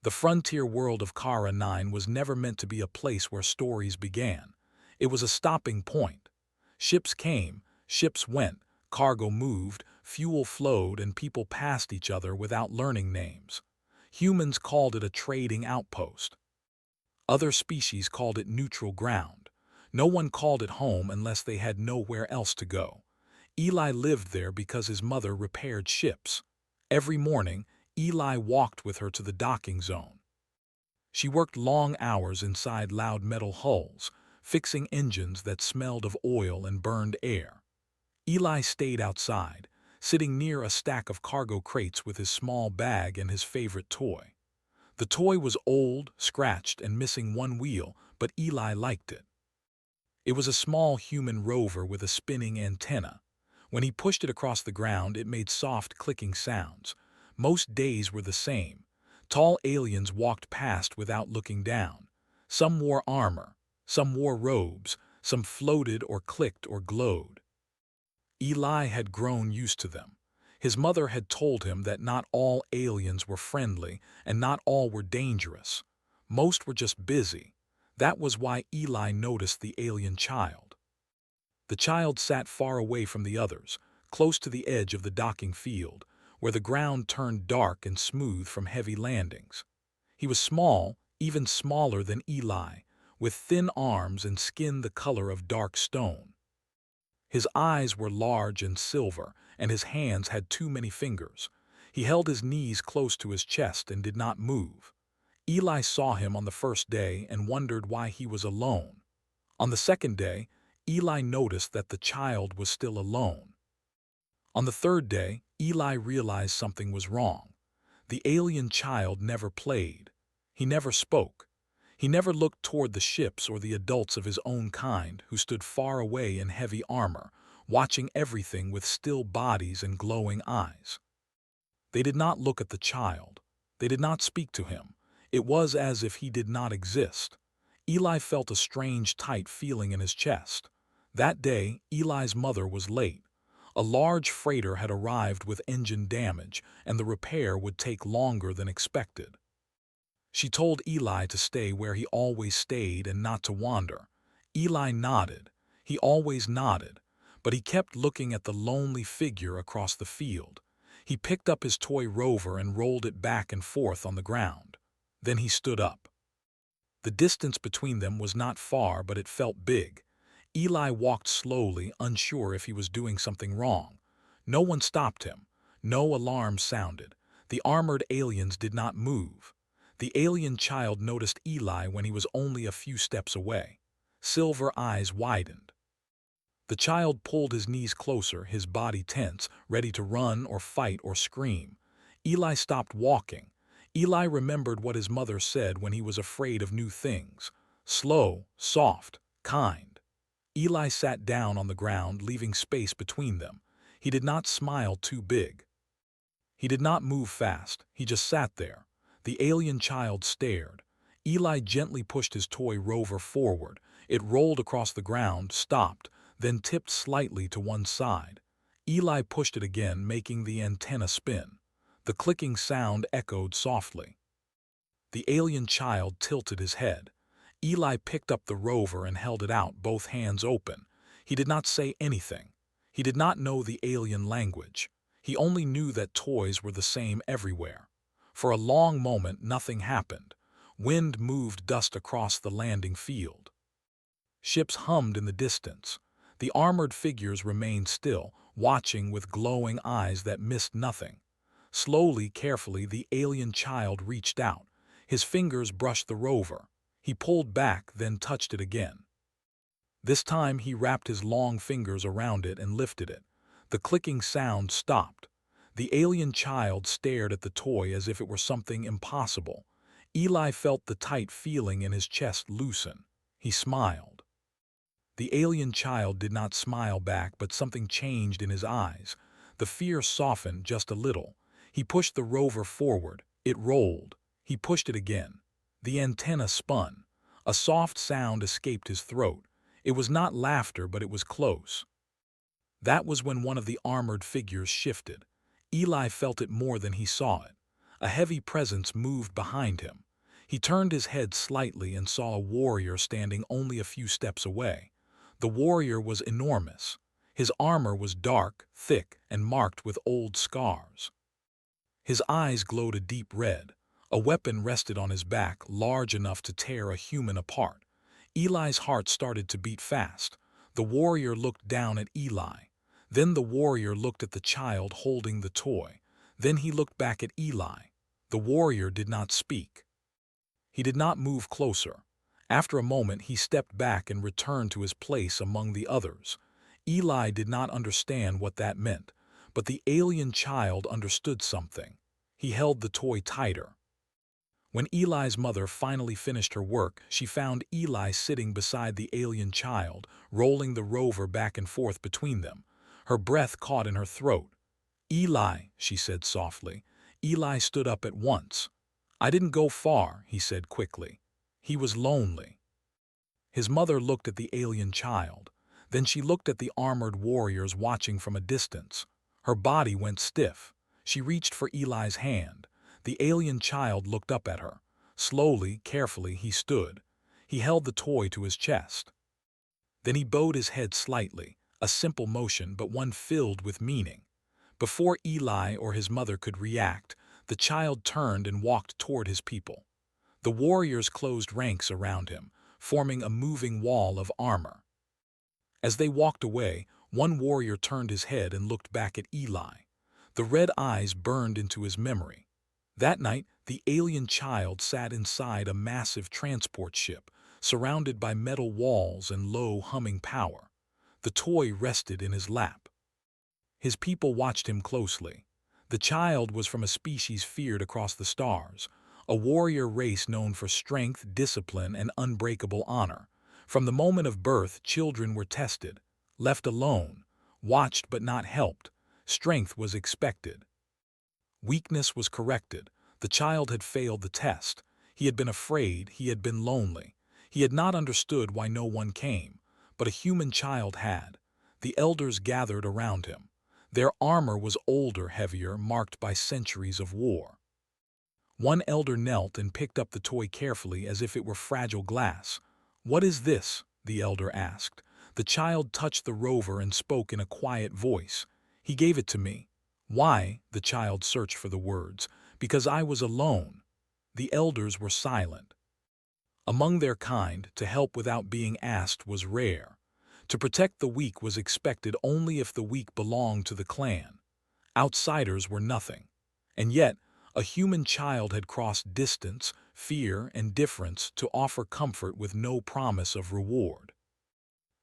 The frontier world of Kara 9 was never meant to be a place where stories began. It was a stopping point. Ships came, ships went, cargo moved, fuel flowed, and people passed each other without learning names. Humans called it a trading outpost. Other species called it neutral ground. No one called it home unless they had nowhere else to go. Eli lived there because his mother repaired ships. Every morning, Eli walked with her to the docking zone. She worked long hours inside loud metal hulls, fixing engines that smelled of oil and burned air. Eli stayed outside, sitting near a stack of cargo crates with his small bag and his favorite toy. The toy was old, scratched, and missing one wheel, but Eli liked it. It was a small human rover with a spinning antenna. When he pushed it across the ground, it made soft clicking sounds. Most days were the same. Tall aliens walked past without looking down. Some wore armor, some wore robes, some floated or clicked or glowed. Eli had grown used to them. His mother had told him that not all aliens were friendly and not all were dangerous. Most were just busy. That was why Eli noticed the alien child. The child sat far away from the others, close to the edge of the docking field, where the ground turned dark and smooth from heavy landings. He was small, even smaller than Eli, with thin arms and skin the color of dark stone. His eyes were large and silver, and his hands had too many fingers. He held his knees close to his chest and did not move. Eli saw him on the first day and wondered why he was alone. On the second day, Eli noticed that the child was still alone. On the third day, Eli realized something was wrong. The alien child never played. He never spoke. He never looked toward the ships or the adults of his own kind who stood far away in heavy armor, watching everything with still bodies and glowing eyes. They did not look at the child. They did not speak to him. It was as if he did not exist. Eli felt a strange tight feeling in his chest. That day, Eli's mother was late. A large freighter had arrived with engine damage, and the repair would take longer than expected. She told Eli to stay where he always stayed and not to wander. Eli nodded. He always nodded, but he kept looking at the lonely figure across the field. He picked up his toy rover and rolled it back and forth on the ground. Then he stood up. The distance between them was not far, but it felt big. Eli walked slowly, unsure if he was doing something wrong. No one stopped him. No alarms sounded. The armored aliens did not move. The alien child noticed Eli when he was only a few steps away. Silver eyes widened. The child pulled his knees closer, his body tense, ready to run or fight or scream. Eli stopped walking. Eli remembered what his mother said when he was afraid of new things. Slow, soft, kind. Eli sat down on the ground, leaving space between them. He did not smile too big. He did not move fast. He just sat there. The alien child stared. Eli gently pushed his toy rover forward. It rolled across the ground, stopped, then tipped slightly to one side. Eli pushed it again, making the antenna spin. The clicking sound echoed softly. The alien child tilted his head. Eli picked up the rover and held it out, both hands open. He did not say anything. He did not know the alien language. He only knew that toys were the same everywhere. For a long moment, nothing happened. Wind moved dust across the landing field. Ships hummed in the distance. The armored figures remained still, watching with glowing eyes that missed nothing. Slowly, carefully, the alien child reached out. His fingers brushed the rover. He pulled back, then touched it again. This time he wrapped his long fingers around it and lifted it. The clicking sound stopped. The alien child stared at the toy as if it were something impossible. Eli felt the tight feeling in his chest loosen. He smiled. The alien child did not smile back, but something changed in his eyes. The fear softened just a little. He pushed the rover forward. It rolled. He pushed it again. The antenna spun. A soft sound escaped his throat. It was not laughter, but it was close. That was when one of the armored figures shifted. Eli felt it more than he saw it. A heavy presence moved behind him. He turned his head slightly and saw a warrior standing only a few steps away. The warrior was enormous. His armor was dark, thick, and marked with old scars. His eyes glowed a deep red. A weapon rested on his back, large enough to tear a human apart. Eli's heart started to beat fast. The warrior looked down at Eli. Then the warrior looked at the child holding the toy. Then he looked back at Eli. The warrior did not speak. He did not move closer. After a moment, he stepped back and returned to his place among the others. Eli did not understand what that meant, but the alien child understood something. He held the toy tighter. When Eli's mother finally finished her work, she found Eli sitting beside the alien child, rolling the rover back and forth between them. Her breath caught in her throat. "Eli," she said softly. Eli stood up at once. "I didn't go far," he said quickly. He was lonely. His mother looked at the alien child. Then she looked at the armored warriors watching from a distance. Her body went stiff. She reached for Eli's hand. The alien child looked up at her. Slowly, carefully, he stood. He held the toy to his chest. Then he bowed his head slightly, a simple motion but one filled with meaning. Before Eli or his mother could react, the child turned and walked toward his people. The warriors closed ranks around him, forming a moving wall of armor. As they walked away, one warrior turned his head and looked back at Eli. The red eyes burned into his memory. That night, the alien child sat inside a massive transport ship, surrounded by metal walls and low humming power. The toy rested in his lap. His people watched him closely. The child was from a species feared across the stars, a warrior race known for strength, discipline, and unbreakable honor. From the moment of birth, children were tested, left alone, watched but not helped. Strength was expected. Weakness was corrected. The child had failed the test. He had been afraid, he had been lonely. He had not understood why no one came, but a human child had. The elders gathered around him. Their armor was older, heavier, marked by centuries of war. One elder knelt and picked up the toy carefully as if it were fragile glass. "What is this?" the elder asked. The child touched the rover and spoke in a quiet voice. "He gave it to me." "Why?" The child searched for the words. "Because I was alone." The elders were silent. Among their kind, to help without being asked was rare. To protect the weak was expected only if the weak belonged to the clan. Outsiders were nothing. And yet, a human child had crossed distance, fear, and difference to offer comfort with no promise of reward.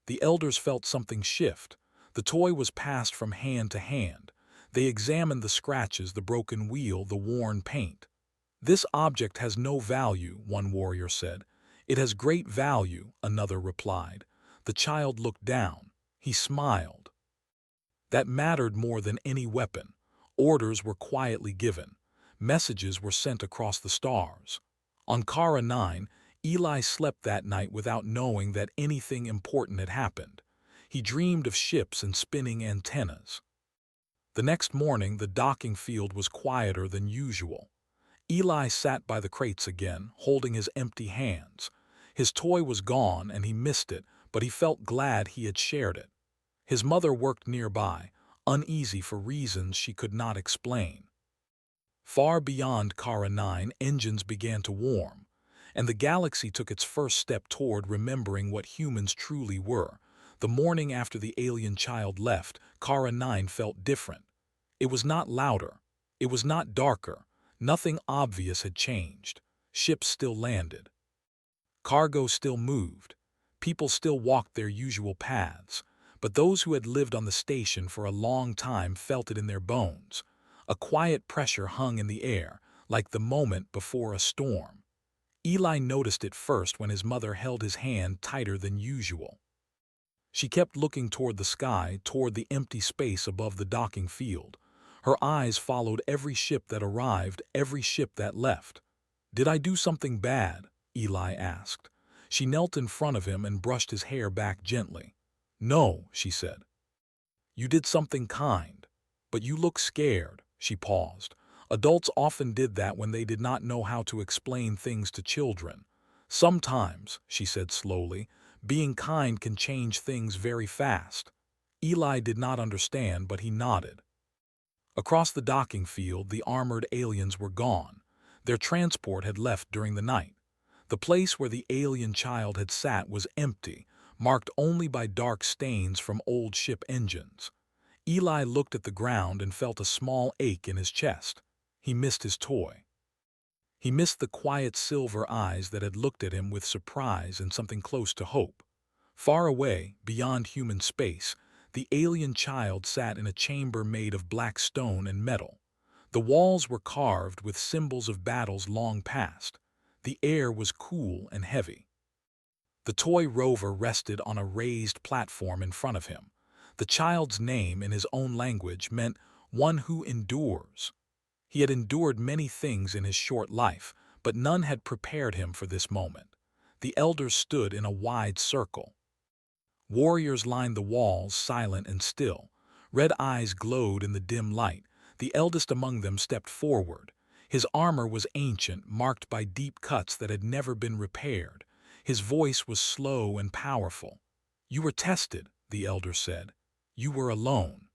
The elders felt something shift. The toy was passed from hand to hand. They examined the scratches, the broken wheel, the worn paint. "This object has no value," one warrior said. "It has great value," another replied. The child looked down. He smiled. That mattered more than any weapon. Orders were quietly given. Messages were sent across the stars. On Kara 9, Eli slept that night without knowing that anything important had happened. He dreamed of ships and spinning antennas. The next morning, the docking field was quieter than usual. Eli sat by the crates again, holding his empty hands. His toy was gone and he missed it, but he felt glad he had shared it. His mother worked nearby, uneasy for reasons she could not explain. Far beyond Kara 9, engines began to warm, and the galaxy took its first step toward remembering what humans truly were. The morning after the alien child left, Kara 9 felt different. It was not louder. It was not darker. Nothing obvious had changed. Ships still landed. Cargo still moved. People still walked their usual paths. But those who had lived on the station for a long time felt it in their bones. A quiet pressure hung in the air, like the moment before a storm. Eli noticed it first when his mother held his hand tighter than usual. She kept looking toward the sky, toward the empty space above the docking field. Her eyes followed every ship that arrived, every ship that left. "Did I do something bad?" Eli asked. She knelt in front of him and brushed his hair back gently. "No," she said. "You did something kind. But you look scared." She paused. Adults often did that when they did not know how to explain things to children. Sometimes, she said slowly, being kind can change things very fast. Eli did not understand, but he nodded. Across the docking field, the armored aliens were gone. Their transport had left during the night. The place where the alien child had sat was empty, marked only by dark stains from old ship engines. Eli looked at the ground and felt a small ache in his chest. He missed his toy. He missed the quiet silver eyes that had looked at him with surprise and something close to hope. Far away, beyond human space, the alien child sat in a chamber made of black stone and metal. The walls were carved with symbols of battles long past. The air was cool and heavy. The toy rover rested on a raised platform in front of him. The child's name in his own language meant one who endures. He had endured many things in his short life, but none had prepared him for this moment. The elders stood in a wide circle. Warriors lined the walls, silent and still. Red eyes glowed in the dim light. The eldest among them stepped forward. His armor was ancient, marked by deep cuts that had never been repaired. His voice was slow and powerful. "You were tested," the elder said. "You were alone."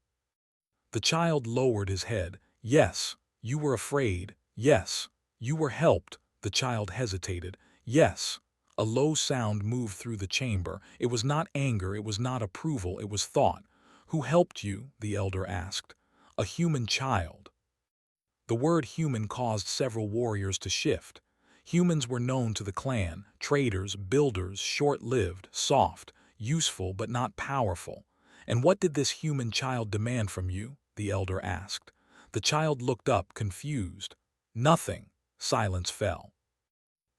The child lowered his head. "Yes. You were afraid. Yes. You were helped." The child hesitated. "Yes." A low sound moved through the chamber. It was not anger, it was not approval, it was thought. "Who helped you?" the elder asked. "A human child." The word human caused several warriors to shift. Humans were known to the clan, traders, builders, short-lived, soft, useful but not powerful. "And what did this human child demand from you?" the elder asked. The child looked up, confused. "Nothing." Silence fell.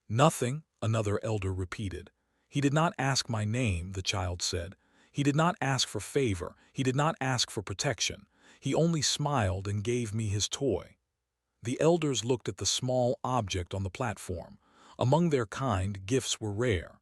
"Nothing," another elder repeated. "He did not ask my name," the child said. "He did not ask for favor. He did not ask for protection. He only smiled and gave me his toy." The elders looked at the small object on the platform. Among their kind, gifts were rare.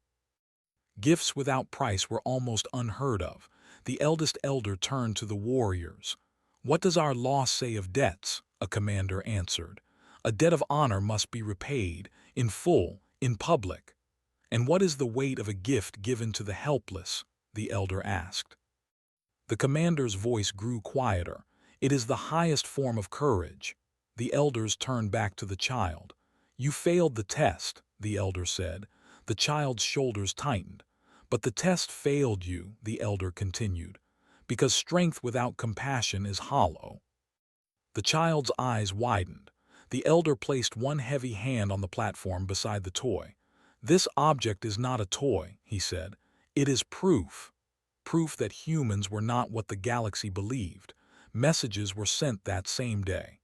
Gifts without price were almost unheard of. The eldest elder turned to the warriors. "What does our law say of debts?" a commander answered. "A debt of honor must be repaid, in full, in public." "And what is the weight of a gift given to the helpless?" the elder asked. The commander's voice grew quieter. "It is the highest form of courage." The elders turned back to the child. "You failed the test," the elder said. The child's shoulders tightened. "But the test failed you," the elder continued, "because strength without compassion is hollow." The child's eyes widened. The elder placed one heavy hand on the platform beside the toy. "This object is not a toy," he said. "It is proof. Proof that humans were not what the galaxy believed. Messages were sent that same day.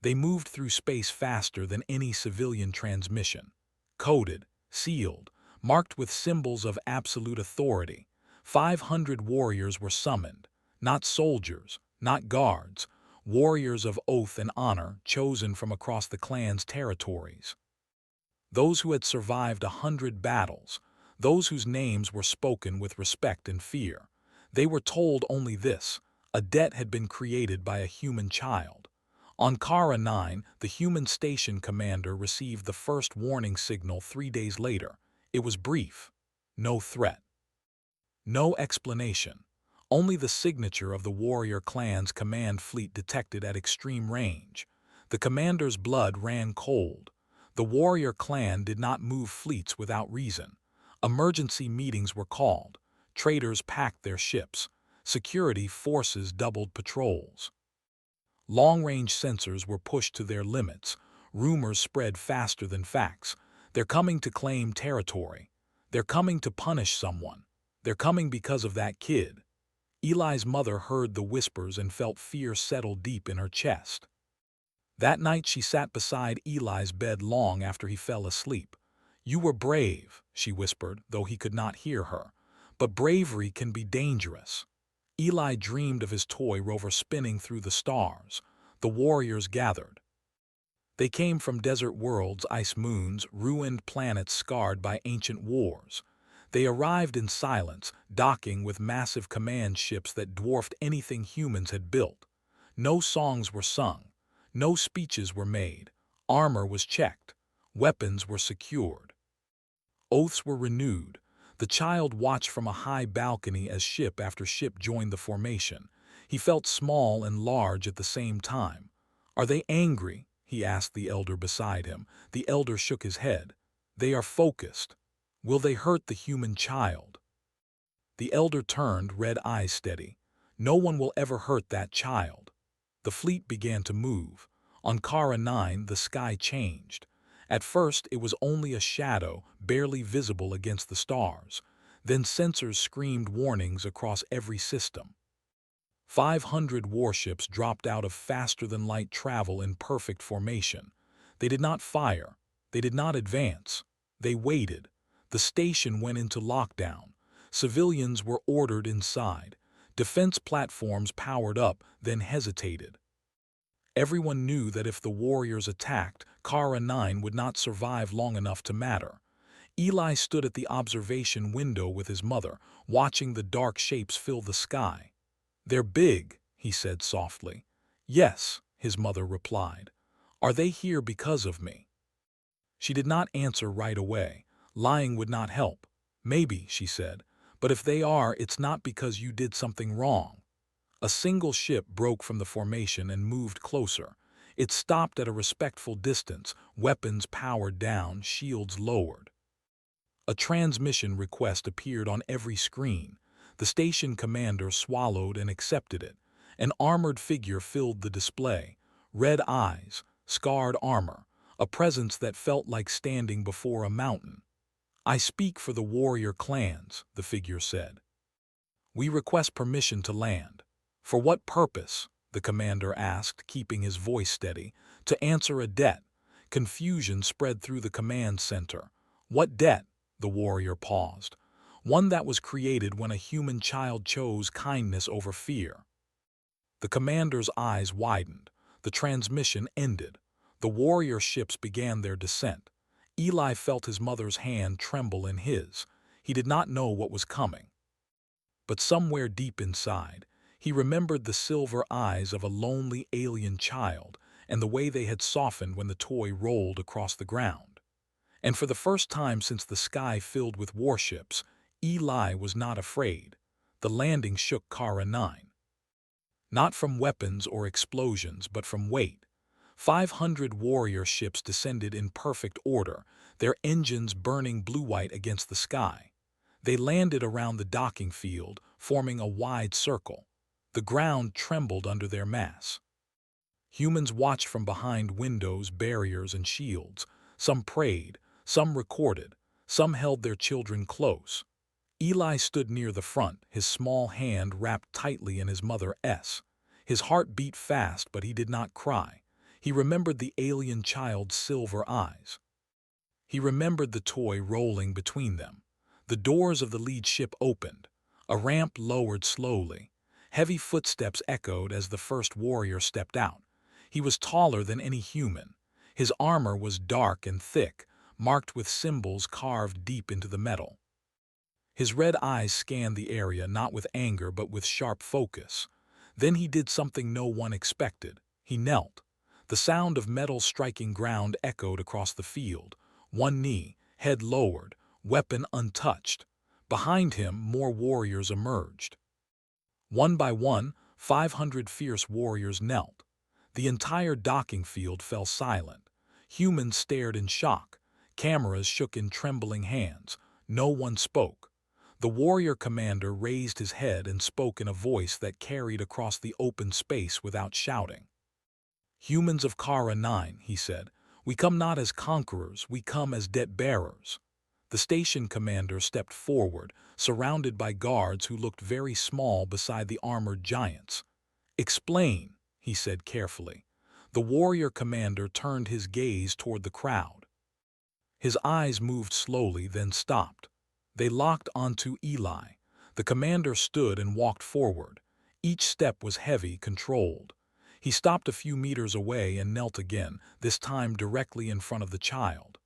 They moved through space faster than any civilian transmission. Coded, sealed, marked with symbols of absolute authority. 500 warriors were summoned. Not soldiers, not guards. Warriors of oath and honor, chosen from across the clan's territories. Those who had survived 100 battles. Those whose names were spoken with respect and fear. They were told only this: a debt had been created by a human child. On Kara 9, the human station commander received the first warning signal 3 days later. It was brief. No threat. No explanation. Only the signature of the warrior clan's command fleet detected at extreme range. The commander's blood ran cold. The warrior clan did not move fleets without reason. Emergency meetings were called. Traders packed their ships. Security forces doubled patrols. Long-range sensors were pushed to their limits. Rumors spread faster than facts. "They're coming to claim territory. They're coming to punish someone. They're coming because of that kid." Eli's mother heard the whispers and felt fear settle deep in her chest. That night she sat beside Eli's bed long after he fell asleep. "You were brave," she whispered, though he could not hear her. "But bravery can be dangerous." Eli dreamed of his toy rover spinning through the stars. The warriors gathered. They came from desert worlds, ice moons, ruined planets scarred by ancient wars. They arrived in silence, docking with massive command ships that dwarfed anything humans had built. No songs were sung. No speeches were made. Armor was checked. Weapons were secured. Oaths were renewed. The child watched from a high balcony as ship after ship joined the formation. He felt small and large at the same time. "Are they angry?" he asked the elder beside him. The elder shook his head. "They are focused. Will they hurt the human child?" The elder turned, red eyes steady. "No one will ever hurt that child." The fleet began to move. On Kara 9, the sky changed. At first, it was only a shadow, barely visible against the stars. Then sensors screamed warnings across every system. 500 warships dropped out of faster-than-light travel in perfect formation. They did not fire. They did not advance. They waited. The station went into lockdown. Civilians were ordered inside. Defense platforms powered up, then hesitated. Everyone knew that if the warriors attacked, Kara 9 would not survive long enough to matter. Eli stood at the observation window with his mother, watching the dark shapes fill the sky. "They're big," he said softly. "Yes," his mother replied. "Are they here because of me?" She did not answer right away. Lying would not help. "Maybe," she said, "but if they are, it's not because you did something wrong." A single ship broke from the formation and moved closer. It stopped at a respectful distance, weapons powered down, shields lowered. A transmission request appeared on every screen. The station commander swallowed and accepted it. An armored figure filled the display. Red eyes, scarred armor, a presence that felt like standing before a mountain. "I speak for the warrior clans," the figure said. "We request permission to land." "For what purpose?" the commander asked, keeping his voice steady. "To answer a debt." Confusion spread through the command center. "What debt?" The warrior paused. "One that was created when a human child chose kindness over fear." The commander's eyes widened. The transmission ended. The warrior ships began their descent. Eli felt his mother's hand tremble in his. He did not know what was coming. But somewhere deep inside, he remembered the silver eyes of a lonely alien child and the way they had softened when the toy rolled across the ground. And for the first time since the sky filled with warships, Eli was not afraid. The landing shook Kara 9. Not from weapons or explosions, but from weight. 500 warrior ships descended in perfect order, their engines burning blue-white against the sky. They landed around the docking field, forming a wide circle. The ground trembled under their mass. Humans watched from behind windows, barriers, and shields. Some prayed, some recorded, some held their children close. Eli stood near the front, his small hand wrapped tightly in his mother's. His heart beat fast, but he did not cry. He remembered the alien child's silver eyes. He remembered the toy rolling between them. The doors of the lead ship opened. A ramp lowered slowly. Heavy footsteps echoed as the first warrior stepped out. He was taller than any human. His armor was dark and thick, marked with symbols carved deep into the metal. His red eyes scanned the area not with anger but with sharp focus. Then he did something no one expected. He knelt. The sound of metal striking ground echoed across the field. One knee, head lowered, weapon untouched. Behind him, more warriors emerged. One by one, 500 fierce warriors knelt. The entire docking field fell silent. Humans stared in shock. Cameras shook in trembling hands. No one spoke. The warrior commander raised his head and spoke in a voice that carried across the open space without shouting. "Humans of Kara 9, he said, "we come not as conquerors, we come as debt-bearers." The station commander stepped forward, surrounded by guards who looked very small beside the armored giants. "Explain," he said carefully. The warrior commander turned his gaze toward the crowd. His eyes moved slowly, then stopped. They locked onto Eli. The commander stood and walked forward. Each step was heavy, controlled. He stopped a few meters away and knelt again, this time directly in front of the child.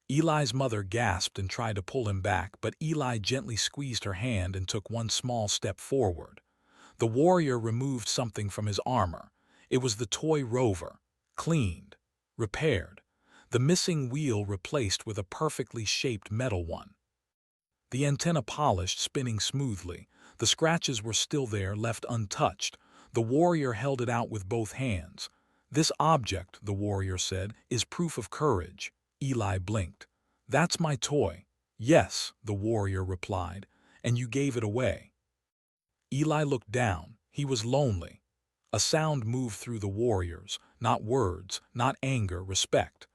Eli's mother gasped and tried to pull him back, but Eli gently squeezed her hand and took one small step forward. The warrior removed something from his armor. It was the toy rover. cleaned, repaired, the missing wheel replaced with a perfectly shaped metal one. The antenna polished, spinning smoothly. The scratches were still there, left untouched. The warrior held it out with both hands. "This object," the warrior said, "is proof of courage." Eli blinked. "That's my toy." "Yes," the warrior replied, "and you gave it away." Eli looked down. He was lonely. A sound moved through the warriors, not words, not anger, respect.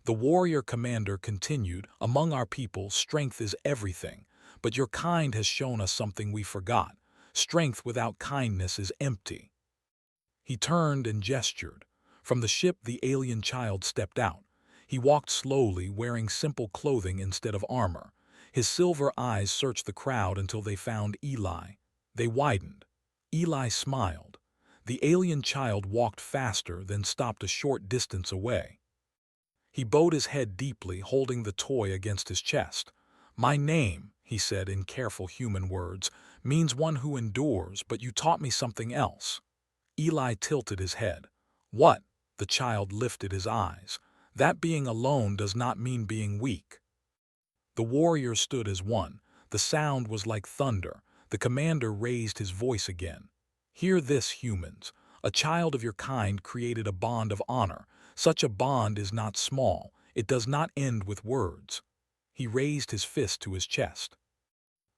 The warrior commander continued, "Among our people, strength is everything. But your kind has shown us something we forgot. Strength without kindness is empty." He turned and gestured. From the ship, the alien child stepped out. He walked slowly, wearing simple clothing instead of armor. His silver eyes searched the crowd until they found Eli. They widened. Eli smiled. The alien child walked faster, then stopped a short distance away. He bowed his head deeply, holding the toy against his chest. "My name," he said in careful human words, "means one who endures, but you taught me something else." Eli tilted his head. "What?" The child lifted his eyes. "That being alone does not mean being weak." The warriors stood as one. The sound was like thunder. The commander raised his voice again. "Hear this, humans. A child of your kind created a bond of honor. Such a bond is not small. It does not end with words." He raised his fist to his chest.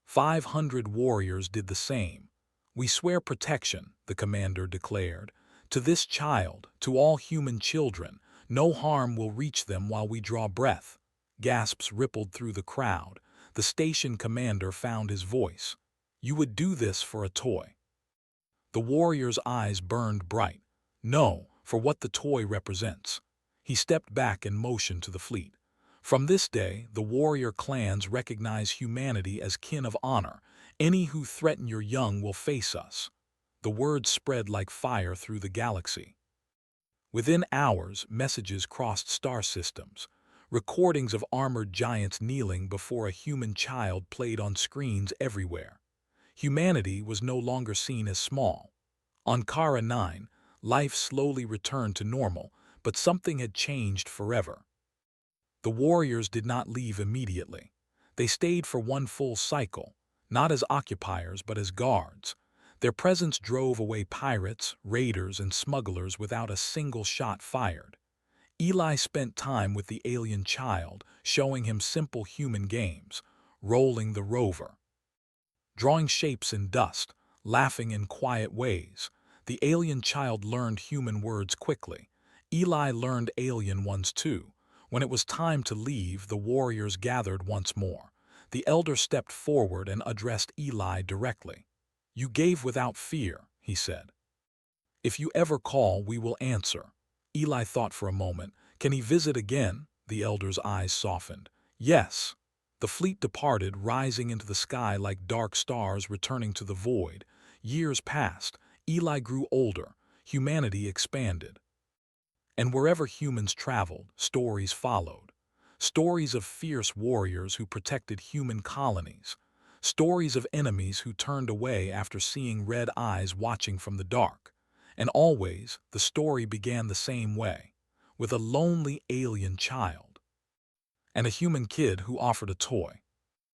500 warriors did the same. "We swear protection," the commander declared. "To this child, to all human children, no harm will reach them while we draw breath." Gasps rippled through the crowd. The station commander found his voice. "You would do this for a toy?" The warrior's eyes burned bright. "No, for what the toy represents." He stepped back and motioned to the fleet. "From this day, the warrior clans recognize humanity as kin of honor. Any who threaten your young will face us." The words spread like fire through the galaxy. Within hours, messages crossed star systems. Recordings of armored giants kneeling before a human child played on screens everywhere. Humanity was no longer seen as small. On Kara 9, life slowly returned to normal, but something had changed forever. The warriors did not leave immediately. They stayed for one full cycle, not as occupiers but as guards. Their presence drove away pirates, raiders, and smugglers without a single shot fired. Eli spent time with the alien child, showing him simple human games, rolling the rover, drawing shapes in dust, laughing in quiet ways. The alien child learned human words quickly. Eli learned alien ones too. When it was time to leave, the warriors gathered once more. The elder stepped forward and addressed Eli directly. "You gave without fear," he said. "If you ever call, we will answer." Eli thought for a moment. "Can he visit again?" The elder's eyes softened. "Yes." The fleet departed, rising into the sky like dark stars returning to the void. Years passed. Eli grew older. Humanity expanded. And wherever humans traveled, stories followed. Stories of fierce warriors who protected human colonies. Stories of enemies who turned away after seeing red eyes watching from the dark. And always, the story began the same way, with a lonely alien child and a human kid who offered a toy.